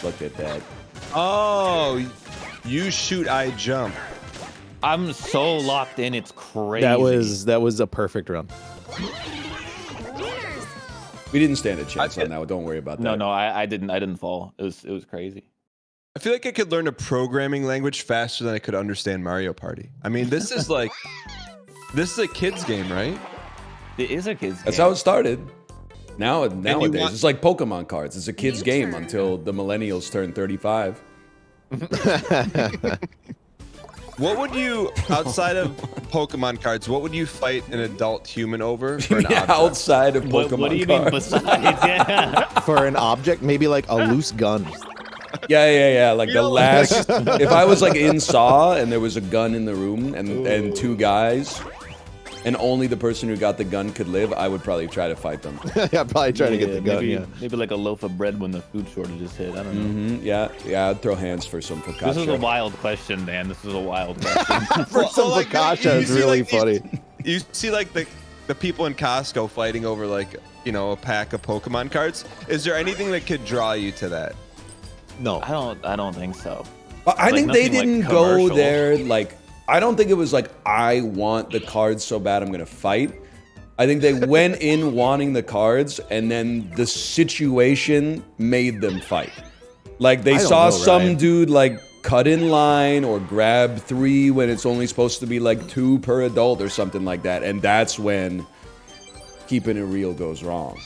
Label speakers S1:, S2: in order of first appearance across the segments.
S1: Look at that.
S2: Oh, you shoot, I jump.
S3: I'm so locked in, it's crazy.
S4: That was a perfect run.
S1: We didn't stand a chance on that. Don't worry about that.
S3: No, I didn't fall. It was crazy.
S2: I feel like I could learn a programming language faster than I could understand Mario Party. I mean, this is like, this is a kid's game, right?
S3: It is a kid's game.
S1: That's how it started. Nowadays, it's like Pokemon cards. It's a kid's game until the millennials turn 35.
S2: What would you, outside of Pokemon cards, what would you fight an adult human over for an object?
S1: Outside of Pokemon cards.
S3: What do you mean besides? Yeah.
S4: For an object, maybe like a loose gun.
S1: Yeah. Like the last, if I was like in Saw and there was a gun in the room and two guys, and only the person who got the gun could live, I would probably try to fight them.
S4: Yeah, probably try to get the gun.
S3: Maybe like a loaf of bread when the food shortages hit. I don't know.
S1: Yeah, I'd throw hands for some focaccia.
S3: This is a wild question, man. This is a wild question.
S4: For some focaccia is really funny.
S2: You see like the people in Costco fighting over like, you know, a pack of Pokemon cards. Is there anything that could draw you to that?
S4: No.
S3: I don't think so.
S1: I think they didn't go there like, I don't think it was like, I want the cards so bad I'm gonna fight. I think they went in wanting the cards and then the situation made them fight. Like they saw some dude like cut in line or grab 3 when it's only supposed to be like 2 per adult or something like that. And that's when keeping it real goes wrong.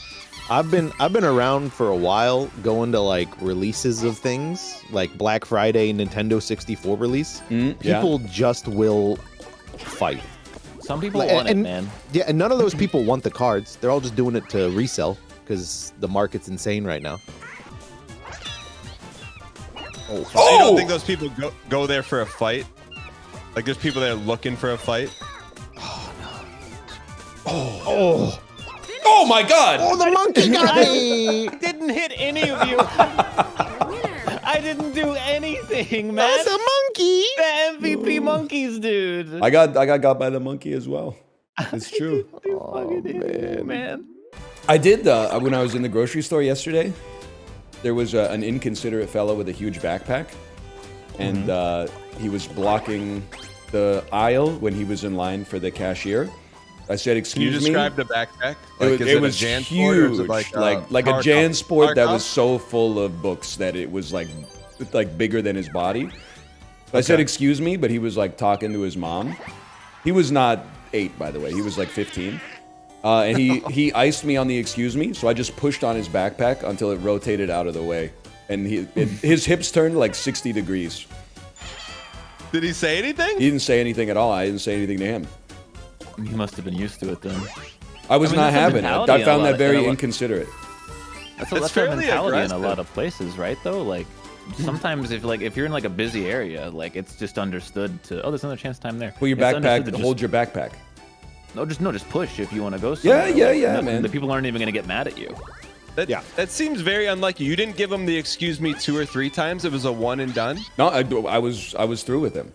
S4: I've been around for a while going to like releases of things like Black Friday Nintendo 64 release. People just will fight.
S3: Some people want it, man.
S4: Yeah, and none of those people want the cards. They're all just doing it to resell because the market's insane right now.
S2: I don't think those people go there for a fight. Like there's people that are looking for a fight.
S1: Oh my god!
S4: Oh, the monkey got me!
S3: I didn't hit any of you. I didn't do anything, man.
S4: That's a monkey!
S3: The MVP monkeys, dude.
S1: I got by the monkey as well. It's true.
S3: Man.
S1: I did when I was in the grocery store yesterday. There was an inconsiderate fellow with a huge backpack, and he was blocking the aisle when he was in line for the cashier. I said, "Excuse me."
S2: Can you describe the backpack?
S1: Like, it was huge, like a JanSport that was so full of books that it was like bigger than his body. I said, "Excuse me," but he was like talking to his mom. He was not 8, by the way. He was like 15. And he iced me on the excuse me, so I just pushed on his backpack until it rotated out of the way. And his hips turned like 60 degrees.
S2: Did he say anything?
S1: He didn't say anything at all. I didn't say anything to him.
S3: You must have been used to it then.
S1: I was not having it. I found that very inconsiderate.
S3: That's fairly mentality aggressive in a lot of places, right? Though, like sometimes if you're in like a busy area, like it's just understood to there's another chance time there.
S1: Put your backpack. Hold your backpack.
S3: No, just push if you want to go somewhere.
S1: Yeah, man.
S3: The people aren't even gonna get mad at you.
S2: That seems very unlucky. You didn't give him the excuse me 2 or 3 times. It was a one and done.
S1: No, I was through with him.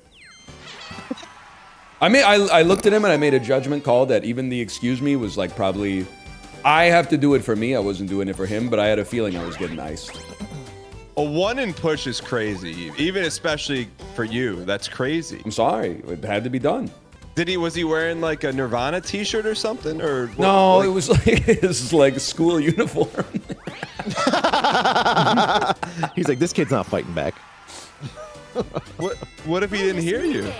S1: I looked at him and I made a judgment call that even the excuse me was like probably, I have to do it for me. I wasn't doing it for him, but I had a feeling I was getting iced.
S2: A one and push is crazy, even especially for you. That's crazy.
S1: I'm sorry, it had to be done.
S2: Was he wearing like a Nirvana T-shirt or something, or
S1: no? It was like his like school uniform.
S4: He's like, this kid's not fighting back.
S2: What if he didn't hear you?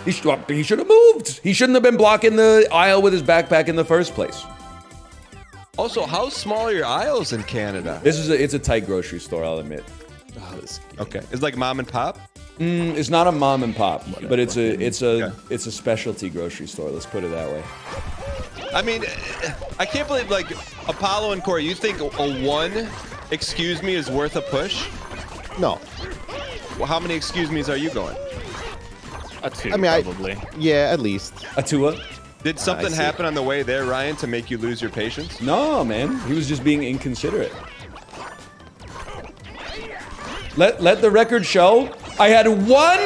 S1: He should have moved. He shouldn't have been blocking the aisle with his backpack in the first place.
S2: Also, how small are your aisles in Canada?
S1: It's a tight grocery store, I'll admit.
S2: Okay, it's like mom and pop.
S1: It's not a mom and pop, but it's a specialty grocery store. Let's put it that way.
S2: I mean, I can't believe like Apollo and Corey. You think a one excuse me is worth a push?
S4: No.
S2: Well, how many excuse me's are you going?
S3: A 2, probably.
S4: Yeah, at least.
S1: A 2.
S2: Did something happen on the way there, Ryan, to make you lose your patience?
S1: No, man. He was just being inconsiderate. Let the record show, I had 1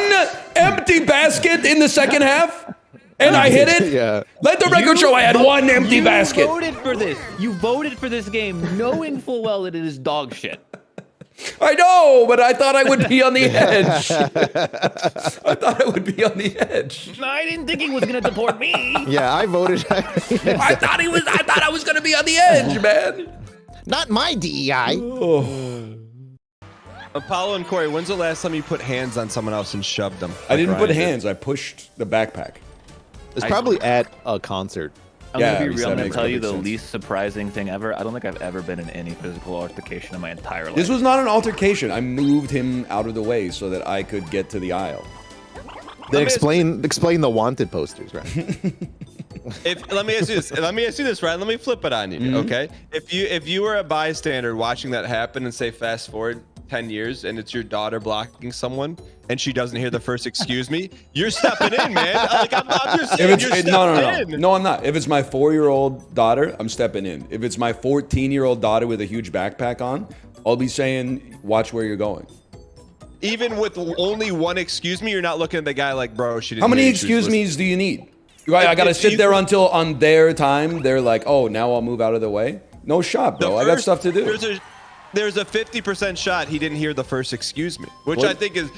S1: empty basket in the second half, and I hit it.
S4: Yeah.
S1: Let the record show I had 1 empty basket.
S3: You voted for this. You voted for this game knowing full well that it is dog shit.
S1: I know, but I thought I would be on the edge. I thought I would be on the edge.
S3: No, I didn't think he was gonna deport me.
S4: Yeah, I voted.
S1: I thought I was gonna be on the edge, man.
S4: Not my DEI.
S1: Oh.
S2: Apollo and Corey, when's the last time you put hands on someone else and shoved them?
S1: I didn't put
S2: Ryan did?
S1: hands. I pushed the backpack.
S4: It's probably at a concert.
S3: I'm
S1: Yeah,
S3: gonna be real. I'm
S1: that
S3: gonna
S1: makes
S3: tell you
S1: perfect
S3: the
S1: sense.
S3: least surprising thing ever. I don't think I've ever been in any physical altercation in my entire life.
S1: This was not an altercation. I moved him out of the way so that I could get to the aisle.
S4: Then explain the wanted posters, right?
S2: Let me ask you this, Ryan. Let me flip it on you, okay? If you were a bystander watching that happen and say fast forward 10 years and it's your daughter blocking someone and she doesn't hear the first excuse me, you're stepping in, man. Like I'm just saying, you're stepping in.
S1: No, I'm not. If it's my 4-year-old daughter, I'm stepping in. If it's my 14-year-old daughter with a huge backpack on, I'll be saying, watch where you're going.
S2: Even with only one excuse me, you're not looking at the guy like, bro, she didn't
S1: How many
S2: hear you, she was
S1: excuse me's do you need? I gotta sit there until on their time they're like, oh, now I'll move out of the way? No shot, bro. I got stuff to do.
S2: There's a 50% shot he didn't hear the first excuse me, which I think is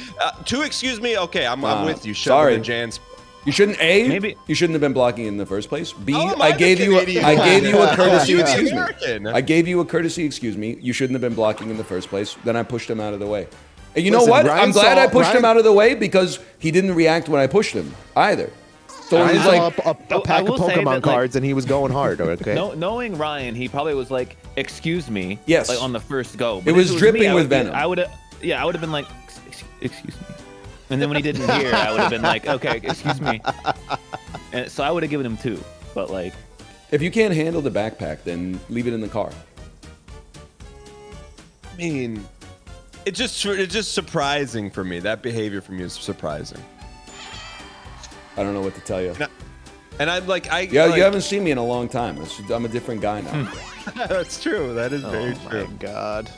S2: two excuse me. Okay, I'm with you.
S1: Sorry,
S2: Jan's.
S1: You shouldn't
S3: Maybe
S1: you shouldn't have been blocking in the first place. B,
S2: Oh,
S1: I gave you a courtesy excuse me.
S2: American.
S1: I gave you a courtesy excuse me. You shouldn't have been blocking in the first place. Then I pushed him out of the way. And you know
S4: Listen,
S1: what?
S4: Ryan
S1: I'm glad I
S4: saw-
S1: pushed him
S4: Ryan-
S1: out of the way because he didn't react when I pushed him either. So
S4: I
S1: he's
S4: saw
S1: like,
S4: a pack of
S3: will say
S4: Pokemon
S3: that, like,
S4: cards and he was going hard. Okay.
S3: Knowing Ryan, he probably was like, "Excuse me."
S1: Yes.
S3: Like on the first go.
S1: It was dripping with venom.
S3: I would have been like, "Excuse me," and then when he didn't hear, I would have been like, "Okay, excuse me." And so I would have given him 2. But like,
S1: if you can't handle the backpack, then leave it in the car.
S2: I mean, it's just surprising for me. That behavior from you is surprising.
S1: I don't know what to tell you.
S2: And I'm like,
S1: You haven't seen me in a long time. I'm a different guy now.
S2: That's true. That is very true.
S4: My God.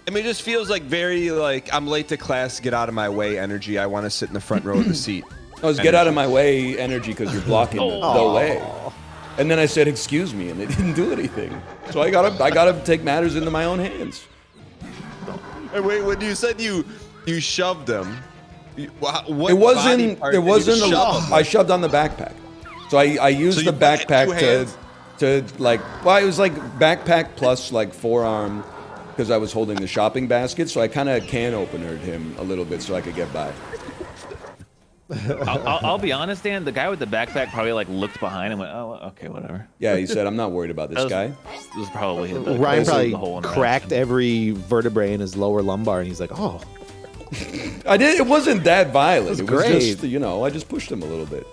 S2: I mean, it just feels like very like I'm late to class, get out of my way energy. I want to sit in the front row of the seat.
S1: I was get out of my way energy because you're blocking the way. And then I said, excuse me, and they didn't do anything. So I gotta take matters into my own hands.
S2: Hey, wait, when you said you shoved him, what
S1: It wasn't.
S2: body part
S1: There
S2: did you
S1: wasn't.
S2: shove him?
S1: I shoved on the backpack. So I used
S2: So
S1: the
S2: you put it in
S1: backpack
S2: two hands?
S1: to like. Well, it was like backpack plus like forearm because I was holding the shopping basket. So I kind of can openered him a little bit so I could get by.
S3: I'll be honest, Dan. The guy with the backpack probably like looked behind and went, "Oh, okay, whatever."
S1: Yeah, he said, "I'm not worried about this guy."
S3: This was probably him.
S4: Ryan
S3: the whole
S4: probably
S3: interaction.
S4: cracked every vertebrae in his lower lumbar, and he's like, "Oh,
S1: I did. It wasn't that violent.
S4: That's
S1: It was
S4: great.
S1: just, I just pushed him a little bit.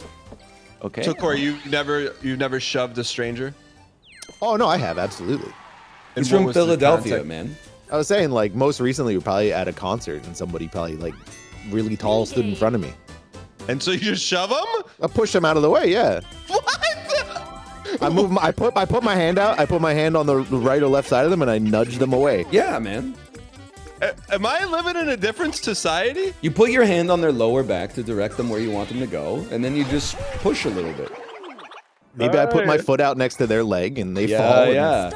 S3: Okay.
S2: So Corey, you've never shoved a stranger?
S4: oh no, I have absolutely."
S2: And
S1: He's
S2: what
S1: from
S2: was the
S1: Philadelphia,
S2: context?
S1: man.
S4: I was saying, like, most recently, we were probably at a concert, and somebody probably like really tall stood in front of me.
S2: And so you just shove him?
S4: I pushed him out of the way. Yeah.
S2: What?
S4: I moved. I put my hand out. I put my hand on the right or left side of them, and I nudged them away.
S1: Yeah, man.
S2: Am I living in a different society?
S1: You put your hand on their lower back to direct them where you want them to go, and then you just push a little bit.
S4: Maybe I put my foot out next to their leg, and they fall. and-
S1: Yeah.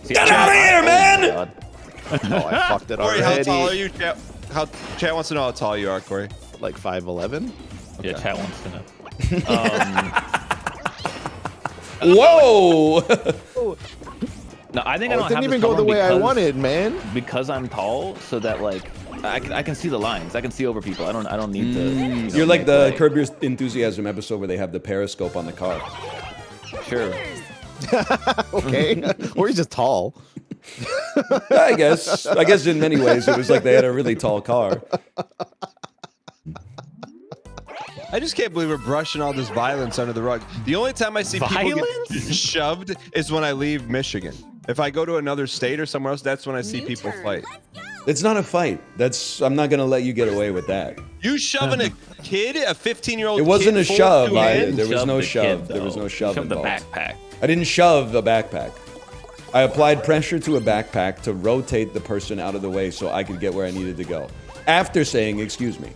S3: Get
S1: out of here, man!
S4: Oh, I fucked it
S2: Corey,
S4: already.
S2: how tall are you? Chat wants to know how tall you are, Corey.
S4: Like 5'11".
S3: Yeah, chat wants to know.
S1: Whoa!
S3: No, I think I
S4: Oh,
S3: don't
S4: it didn't
S3: have
S4: even
S3: this
S4: go the
S3: problem
S4: way I
S3: because-
S4: wanted, man.
S3: because I'm tall, so that like I can see the lines. I can see over people. I don't need to.
S1: You're like
S3: make
S1: the
S3: way.
S1: Curb Your Enthusiasm episode where they have the periscope on the car.
S3: Sure.
S4: Okay. Or he's just tall.
S1: Yeah, I guess in many ways it was like they had a really tall car.
S2: I just can't believe we're brushing all this violence under the rug. The only time I see people
S3: Violence?
S2: get shoved is when I leave Michigan. If I go to another state or somewhere else, that's when I see people fight.
S1: It's not a fight. I'm not gonna let you get away with that.
S2: You shoving a kid, a 15-year-old
S1: It wasn't
S2: kid
S1: a
S2: full of
S1: shove
S2: two
S1: either.
S2: hands?
S1: There was no
S3: the
S1: shove.
S3: kid,
S1: There was
S3: though.
S1: no shove
S3: Shove the
S1: involved.
S3: backpack.
S1: I didn't shove a backpack. I applied pressure to a backpack to rotate the person out of the way so I could get where I needed to go. After saying, excuse me.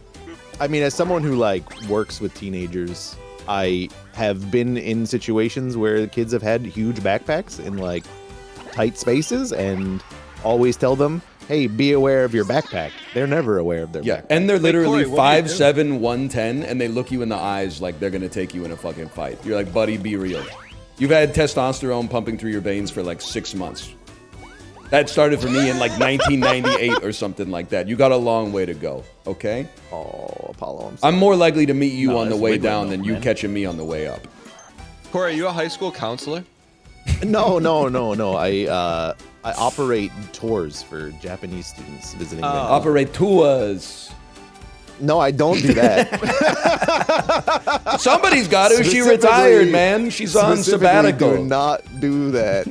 S4: I mean, as someone who like works with teenagers, I have been in situations where the kids have had huge backpacks in like tight spaces, and always tell them, hey, be aware of your backpack. They're never aware of their backpack.
S1: And they're literally
S2: Corey, what do you do?
S1: 5'7", 110, and they look you in the eyes like they're gonna take you in a fucking fight. You're like, buddy, be real. You've had testosterone pumping through your veins for like 6 months. That started for me in like 1998 or something like that. You got a long way to go, okay?
S4: Oh, Apollo, I'm sorry.
S1: I'm more likely to meet you on the
S3: that's
S1: way
S3: way
S1: down
S3: more,
S1: than you
S3: man.
S1: catching me on the way up.
S2: Corey, are you a high school counselor?
S4: No. I operate tours for Japanese students visiting. Vancouver.
S1: Operate tours.
S4: No, I don't do that.
S1: Somebody's got to. She
S4: Specifically-
S1: retired, man. She's on
S4: Specifically,
S1: sabbatical.
S4: do not do that.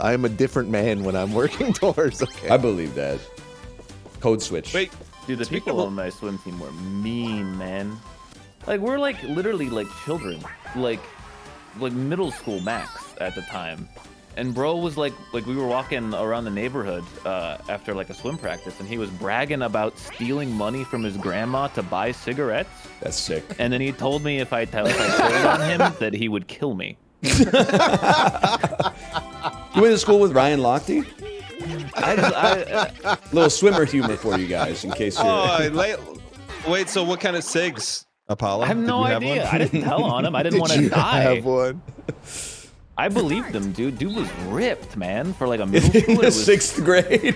S4: I am a different man when I'm working tours. Okay.
S1: I believe that. Code switch.
S2: Wait,
S3: Dude, the people on my swim team were mean, man. Like, we're like literally like children, like middle school max at the time. And bro was like we were walking around the neighborhood after like a swim practice, and he was bragging about stealing money from his grandma to buy cigarettes.
S1: That's sick.
S3: And then he told me if I told on him that he would kill me.
S1: You went to school with Ryan Lochte? Little swimmer humor for you guys, in case you're...
S2: wait, so what kind of cigs, Apollo?
S3: I have no
S2: Did you
S3: idea.
S2: one?
S3: I didn't tell on him. I didn't want
S4: Did
S3: to
S4: you
S3: die.
S4: have one?
S3: I believed him, dude. Dude was ripped, man. For like a middle school.
S1: in the 6th grade.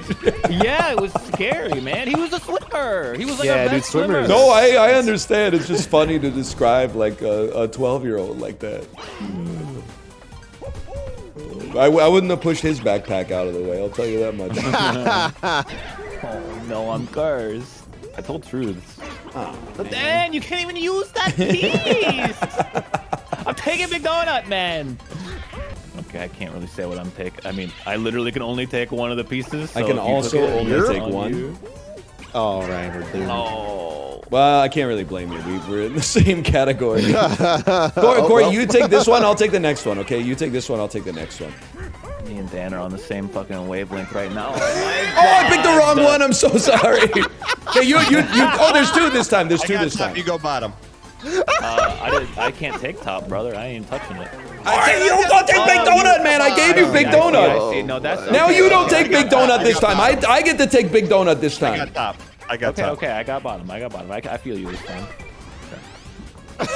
S3: Yeah, it was scary, man. He was a swimmer. He was like
S4: Yeah,
S3: a
S4: dude,
S3: best swimmer.
S4: swimmers-
S1: No, I understand. It's just funny to describe like a 12-year-old like that. I wouldn't have pushed his backpack out of the way, I'll tell you that much.
S3: Oh, no, I'm cursed. I told truths. But then you can't even use that piece. I'm taking Big Donut, man. Okay, I can't really say what I'm taking. I mean, I literally can only take one of the pieces.
S1: I
S3: so
S1: can
S3: if you
S1: also
S3: took it,
S1: only
S3: you're
S1: take
S3: on
S1: one.
S3: you.
S4: Oh, Ryan, we're doing.
S3: Oh.
S1: Well, I can't really blame you. We're in the same category. Corey, you take this one, I'll take the next one, okay? You take this one, I'll take the next one.
S3: Me and Dan are on the same fucking wavelength right now.
S1: Oh, I picked the wrong one. I'm so sorry. Hey, you. Oh, there's two this time. There's two this time.
S2: You go bottom.
S3: I can't take top, brother. I ain't touching it.
S1: All right, you don't take Big Donut, man. I gave you Big
S3: I see,
S1: Donut.
S3: I see. No, that's
S1: Now
S3: okay.
S1: you don't
S3: Okay,
S1: take Big Donut this time. I get to take Big Donut this
S2: I
S1: time.
S2: got top. I got
S3: Okay,
S2: top.
S3: okay, I got bottom. I feel you this time.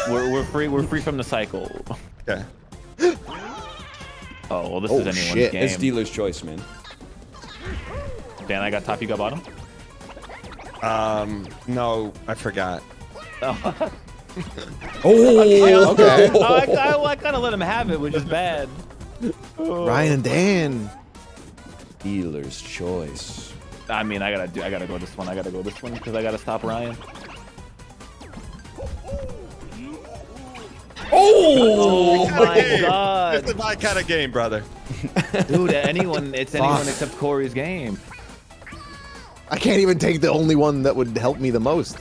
S3: We're free. We're free from the cycle.
S2: Okay.
S3: Oh well, this
S4: Oh,
S3: is anyone's
S4: shit.
S3: game.
S1: It's dealer's choice, man.
S3: Dan, I got top. You got bottom.
S2: No, I forgot.
S1: Oh,
S4: Okay.
S3: I kind of let him have it, which is bad.
S4: Ryan and Dan.
S1: Dealer's choice.
S3: I mean, I gotta go this one. I gotta go this one because I gotta stop Ryan.
S1: Oh!
S3: My God,
S2: It's my kind of game, brother.
S3: dude! Anyone except Corey's game.
S4: I can't even take the only one that would help me the most.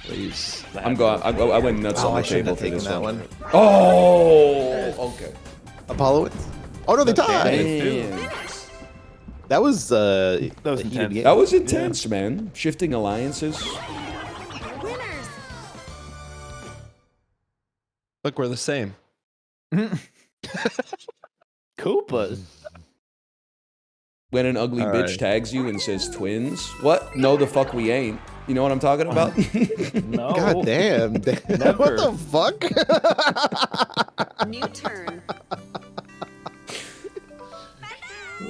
S2: Please.
S1: I'm going. I went nuts
S4: Oh,
S1: on
S4: I
S1: the
S4: shouldn't
S1: table
S4: have
S1: for
S4: taken
S1: this
S4: that
S1: one.
S4: one.
S1: Oh, okay.
S4: Apollo wins. Oh no, they tied.
S1: Damn.
S4: That was
S3: was
S4: a heated
S3: intense.
S4: game.
S1: That was intense, man. Shifting alliances.
S5: Winners.
S2: Look, we're the same.
S3: Koopas.
S1: When an ugly
S2: All
S1: bitch
S2: right.
S1: tags you and says twins, what? No, the fuck we ain't. You know what I'm talking about?
S3: No.
S4: God damn.
S3: Never.
S4: What the fuck?
S5: New turn.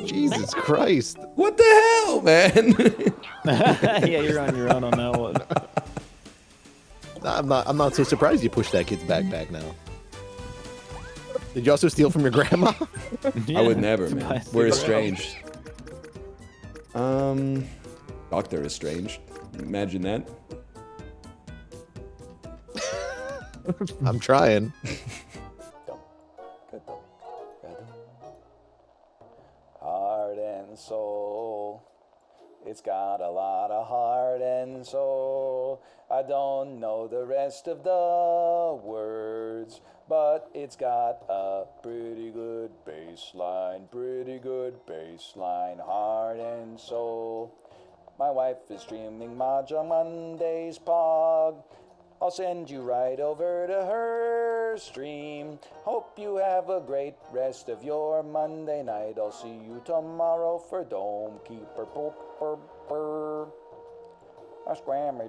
S4: Jesus Christ.
S1: What the hell, man?
S3: Yeah, you're on your own on that one.
S4: I'm not so surprised you pushed that kid's backpack now. Did you also steal from your grandma?
S1: I would never, man.
S3: surprised.
S1: We're estranged. Doctor estranged. Imagine that.
S4: I'm trying.
S1: Heart and soul. It's got a lot of heart and soul. I don't know the rest of the words, but it's got a pretty good bass line, heart and soul. My wife is streaming Mahjong Mondays, Pog.
S6: I'll send you right over to her stream. Hope you have a great rest of your Monday night. I'll see you tomorrow for Dome Keeper. A scrammy.